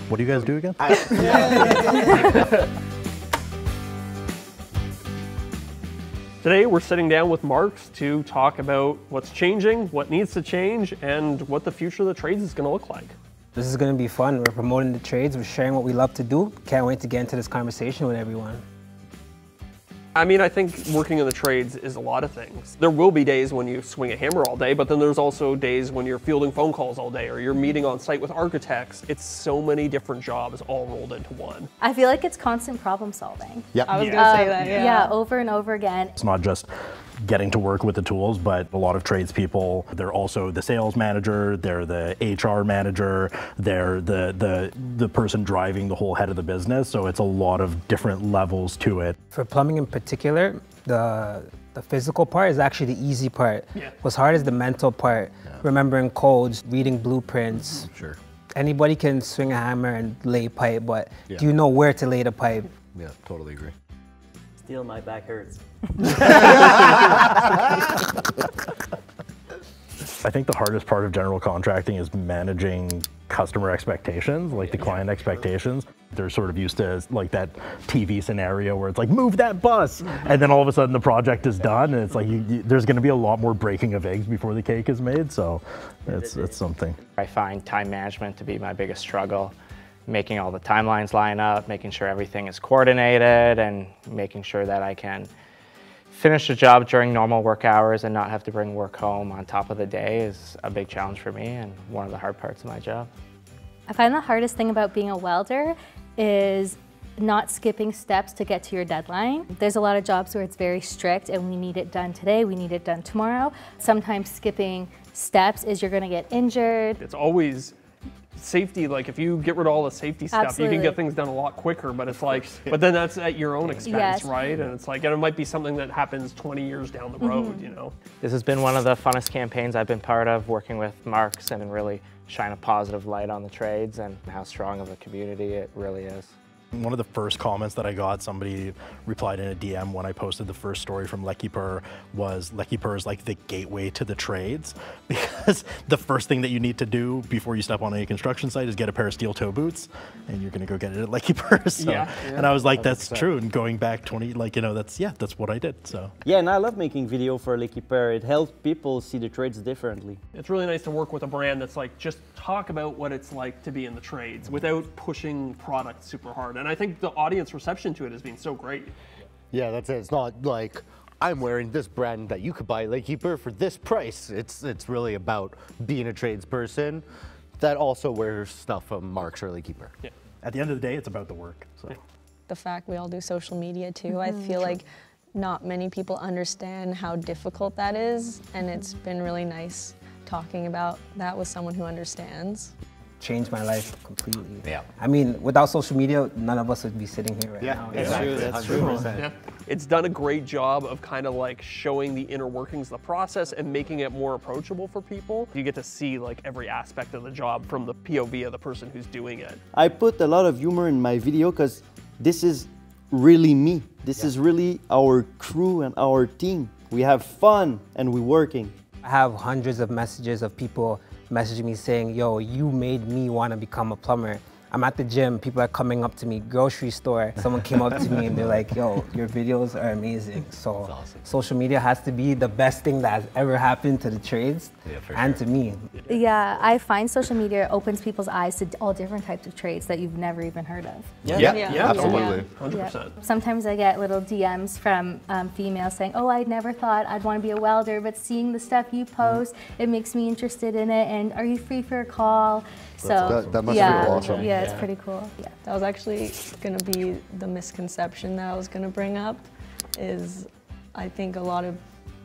What do you guys do again? Today we're sitting down with Marks to talk about what's changing, what needs to change, and what the future of the trades is going to look like. This is going to be fun. We're promoting the trades, we're sharing what we love to do. Can't wait to get into this conversation with everyone. I mean, I think working in the trades is a lot of things. There will be days when you swing a hammer all day, but then there's also days when you're fielding phone calls all day or you're meeting on site with architects. It's so many different jobs all rolled into one. I feel like it's constant problem solving. Yeah. I was gonna say that, Yeah, over and over again. It's not just getting to work with the tools, but a lot of tradespeople, they're also the sales manager, they're the HR manager, they're the person driving the whole head of the business. So it's a lot of different levels to it. For plumbing in particular, the physical part is actually the easy part. Yeah. What's hard is the mental part. Remembering codes, reading blueprints. Sure. Anybody can swing a hammer and lay pipe, but Yeah. do you know where to lay the pipe? Yeah, totally agree. Still, my back hurts. I think the hardest part of general contracting is managing customer expectations, like the client expectations. They're sort of used to like that TV scenario where it's like, move that bus. And then all of a sudden the project is done and it's like, there's gonna be a lot more breaking of eggs before the cake is made. So it's something. I find time management to be my biggest struggle. Making all the timelines line up, making sure everything is coordinated, and making sure that I can finish the job during normal work hours and not have to bring work home on top of the day is a big challenge for me and one of the hard parts of my job. I find the hardest thing about being a welder is not skipping steps to get to your deadline. There's a lot of jobs where it's very strict and we need it done today, we need it done tomorrow. Sometimes skipping steps is you're gonna get injured. It's always safety, like if you get rid of all the safety stuff, Absolutely. you can get things done a lot quicker, but it's like, but then that's at your own expense, Yes. right? And it's like, and it might be something that happens 20 years down the road, you know? This has been one of the funnest campaigns I've been part of, working with Marks and really shine a positive light on the trades and how strong of a community it really is. One of the first comments that I got, somebody replied in a DM when I posted the first story from Lekipur, was Lekipur is like the gateway to the trades, because the first thing that you need to do before you step on any construction site is get a pair of steel toe boots, and you're gonna go get it at Lekipur. So, Yeah. and I was like, that's 100%. true. And going back 20, like, you know, that's what I did. So Yeah, and I love making video for Lekipur. It helps people see the trades differently. It's really nice to work with a brand that's like, just talk about what it's like to be in the trades without pushing product super hard. And I think the audience reception to it has been so great. Yeah, that's it. It's not like I'm wearing this brand that you could buy Lekipur for this price. It's really about being a tradesperson that also wears stuff from Marks or Lekipur. Yeah. at the end of the day, it's about the work. So. The fact we all do social media too, I feel like not many people understand how difficult that is, and it's been really nice talking about that with someone who understands. Changed my life completely. Yeah. I mean, without social media, none of us would be sitting here right now. That's true. Yeah. It's done a great job of kind of like showing the inner workings of the process and making it more approachable for people. You get to see like every aspect of the job from the POV of the person who's doing it. I put a lot of humor in my video because this is really me. This is really our crew and our team. We have fun and we're working. I have hundreds of messages of people messaging me saying, yo, you made me want to become a plumber. I'm at the gym, people are coming up to me, grocery store, someone came up to me and they're like, yo, your videos are amazing. So awesome. Social media has to be the best thing that has ever happened to the trades and to me. Yeah, I find social media opens people's eyes to all different types of trades that you've never even heard of. Yeah, Yeah. absolutely. 100%. Sometimes I get little DMs from females saying, oh, I never thought I'd want to be a welder, but seeing the stuff you post, it makes me interested in it, and are you free for a call? So that must be yeah, awesome. yeah, it's pretty cool. Yeah. That was actually going to be the misconception that I was going to bring up, is I think a lot of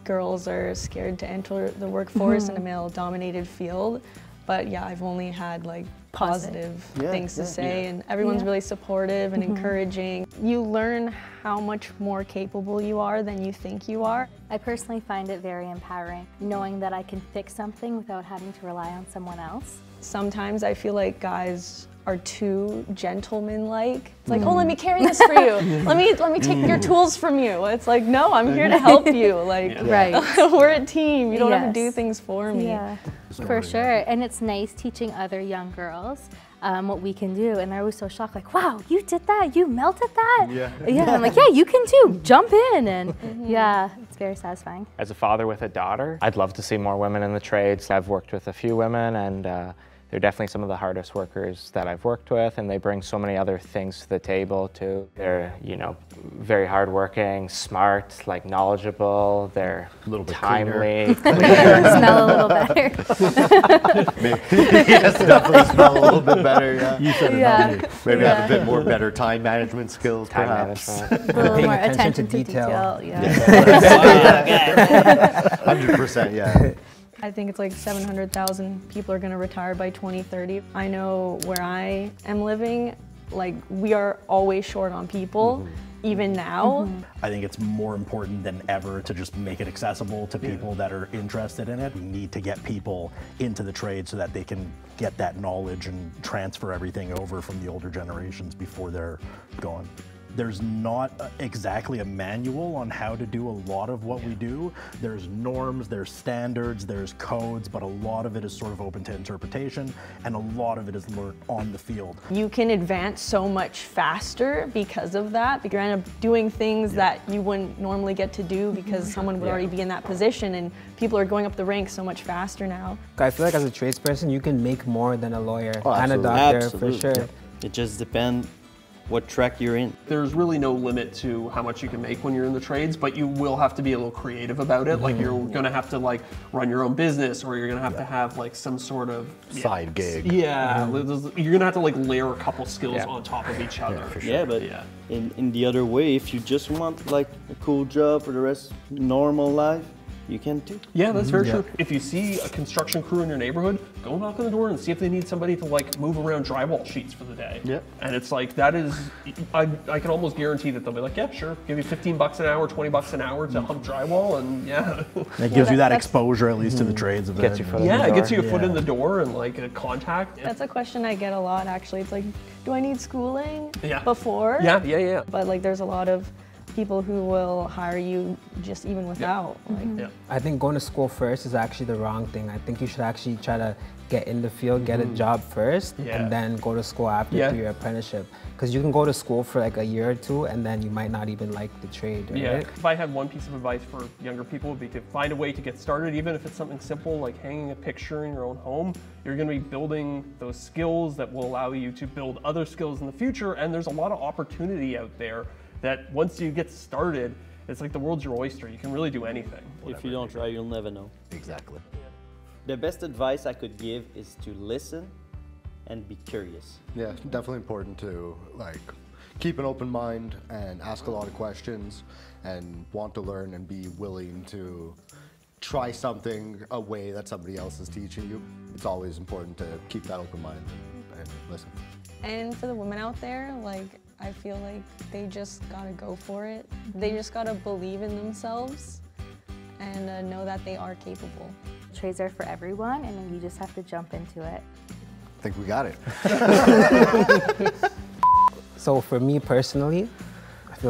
girls are scared to enter the workforce in a male-dominated field. But yeah, I've only had like positive things to say, and everyone's really supportive and encouraging. You learn how much more capable you are than you think you are. I personally find it very empowering, knowing that I can fix something without having to rely on someone else. Sometimes I feel like guys are too gentleman-like. It's like, oh, let me carry this for you. Let me take your tools from you. It's like, no, I'm here to help you. Like, Right. we're a team. You don't have to do Yes. things for me. Yeah, for sure. And it's nice teaching other young girls girls what we can do, and they're always so shocked, like, wow, you did that, you melted that? Yeah, I'm like, yeah, you can too, jump in, and yeah, it's very satisfying. As a father with a daughter, I'd love to see more women in the trades. I've worked with a few women, and they're definitely some of the hardest workers that I've worked with, and they bring so many other things to the table too. They're, you know, very hardworking, smart, like knowledgeable. They're A little bit timely. Smell a little better. Yes, definitely smell a little bit better. Yeah. You said it, Yeah. not me. Maybe have a bit more better time management skills, Time perhaps. management. A little Paying more attention attention to to detail. detail. Yeah. 100%, yeah. I think it's like 700,000 people are going to retire by 2030. I know where I am living, like we are always short on people, even now. I think it's more important than ever to just make it accessible to people that are interested in it. We need to get people into the trade so that they can get that knowledge and transfer everything over from the older generations before they're gone. There's not exactly a manual on how to do a lot of what we do. There's norms, there's standards, there's codes, but a lot of it is sort of open to interpretation, and a lot of it is learned on the field. You can advance so much faster because of that. You end up doing things that you wouldn't normally get to do because someone would already be in that position, and people are going up the ranks so much faster now. I feel like as a tradesperson, you can make more than a lawyer and a absolutely. doctor, Absolutely. for sure. It just depends what track you're in. There's really no limit to how much you can make when you're in the trades, but you will have to be a little creative about it. Like you're gonna have to like run your own business, or you're gonna have to have like some sort of Side gig. Yeah, you're gonna have to like layer a couple skills on top of each other. for sure. Yeah, but in the other way, if you just want like a cool job for the rest normal life, you can too. Yeah, that's very true. If you see a construction crew in your neighborhood, go knock on the door and see if they need somebody to like move around drywall sheets for the day. Yep. And it's like, that is, I can almost guarantee that they'll be like, yeah, sure, give you 15 bucks an hour, 20 bucks an hour to hump drywall, and yeah. It gives you that exposure at least to the trades of Gets it. your foot in the Yeah, it door. gets you a foot in the door and like a contact. That's a question I get a lot actually. It's like, do I need schooling Yeah. before? Yeah. But like there's a lot of people who will hire you just even without. Like, Yeah. I think going to school first is actually the wrong thing. I think you should actually try to get in the field, get a job first, Yeah. and then go to school after Yeah. through your apprenticeship. Because you can go to school for like a year or two, and then you might not even like the trade, right? Yeah, if I had one piece of advice for younger people, it would be to find a way to get started, even if it's something simple like hanging a picture in your own home. You're going to be building those skills that will allow you to build other skills in the future, and there's a lot of opportunity out there that once you get started, it's like the world's your oyster. You can really do anything. If you don't try, you'll never know. Exactly. The best advice I could give is to listen and be curious. Yeah, definitely important to like keep an open mind and ask a lot of questions and want to learn and be willing to try something a way that somebody else is teaching you. It's always important to keep that open mind and listen. and for the women out there, like I feel like they just gotta go for it. They just gotta believe in themselves and know that they are capable. Trades are for everyone, and then you just have to jump into it. I think we got it. So for me personally,